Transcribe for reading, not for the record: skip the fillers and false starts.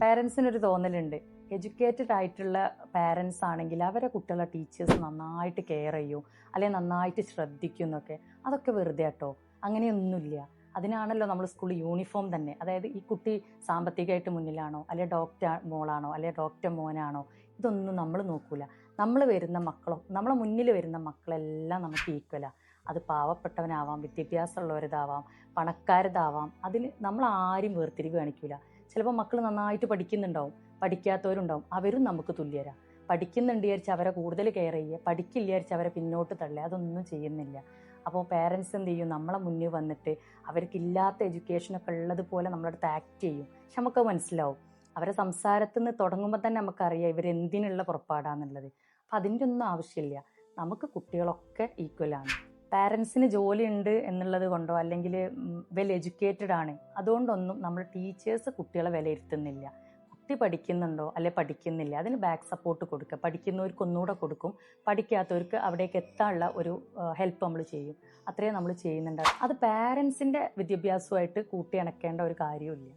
പാരൻസിനൊരു തോന്നലുണ്ട്, educated ആയിട്ടുള്ള parents ആണെങ്കിൽ അവരെ കുട്ടികളെ ടീച്ചേഴ്സ് നന്നായിട്ട് കെയർ ചെയ്യും, അല്ലെങ്കിൽ നന്നായിട്ട് ശ്രദ്ധിക്കും എന്നൊക്കെ. അതൊക്കെ വെറുതെ കേട്ടോ. അങ്ങനെയൊന്നുമില്ല. അതിനാണല്ലോ നമ്മൾ സ്കൂളിൽ യൂണിഫോം തന്നെ. അതായത് ഈ കുട്ടി സാമ്പത്തികമായിട്ട് മുന്നിലാണോ, അല്ലെങ്കിൽ ഡോക്ടർ മോളാണോ, അല്ലെങ്കിൽ ഡോക്ടർ മോനാണോ, ഇതൊന്നും നമ്മൾ നോക്കൂല. നമ്മൾ വരുന്ന മക്കളും നമ്മളെ മുന്നിൽ വരുന്ന മക്കളെല്ലാം നമുക്ക് ഈക്വലാ. അത് പാവപ്പെട്ടവനാവാം, വിദ്യാഭ്യാസമുള്ളവരിതാവാം, പണക്കാരതാവാം, അതിൽ നമ്മൾ ആരും വേർതിരിവ് കാണിക്കൂല. ചിലപ്പോൾ മക്കൾ നന്നായിട്ട് പഠിക്കുന്നുണ്ടാവും, പഠിക്കാത്തവരുണ്ടാവും, അവരും നമുക്ക് തുല്യരാ. പഠിക്കുന്നുണ്ട് വിചാരിച്ച് അവരെ കൂടുതൽ കെയർ ചെയ്യുക, പഠിക്കില്ല വിചാരിച്ച് അവരെ പിന്നോട്ട് തള്ളുക, അതൊന്നും ചെയ്യുന്നില്ല. അപ്പോൾ പേരൻസ് എന്ത് ചെയ്യും, നമ്മളെ മുന്നിൽ വന്നിട്ട് അവർക്കില്ലാത്ത എഡ്യൂക്കേഷനൊക്കെ ഉള്ളതുപോലെ നമ്മളടുത്ത് ആക്ട് ചെയ്യും. പക്ഷെ നമുക്ക് മനസ്സിലാവും, അവരെ സംസാരത്തിൽ നിന്ന് തുടങ്ങുമ്പോൾ തന്നെ നമുക്കറിയാം ഇവരെന്തിനുള്ള പുറപ്പാടാന്നുള്ളത്. അപ്പം അതിൻ്റെ ഒന്നും ആവശ്യമില്ല. നമുക്ക് കുട്ടികളൊക്കെ ഈക്വലാണ്. പാരൻസിന് ജോലി ഉണ്ട് എന്നുള്ളത് കൊണ്ടോ അല്ലെങ്കിൽ വെൽ എഡ്യൂക്കേറ്റഡ് ആണ് അതുകൊണ്ടൊന്നും നമ്മൾ ടീച്ചേഴ്സ് കുട്ടികളെ വിലയിരുത്തുന്നില്ല. കുട്ടി പഠിക്കുന്നുണ്ടോ അല്ലെ പഠിക്കുന്നില്ല, അതിന് ബാക്ക് സപ്പോർട്ട് കൊടുക്കുക. പഠിക്കുന്നവർക്ക് ഒന്നുകൂടെ കൊടുക്കും, പഠിക്കാത്തവർക്ക് അവിടേക്ക് എത്താനുള്ള ഒരു ഹെൽപ്പ് നമ്മൾ ചെയ്യും. അത്രയും നമ്മൾ ചെയ്യുന്നുണ്ട്. അത് പാരൻസിൻ്റെ വിദ്യാഭ്യാസമായിട്ട് കൂട്ടി ഇണക്കേണ്ട ഒരു കാര്യമില്ല.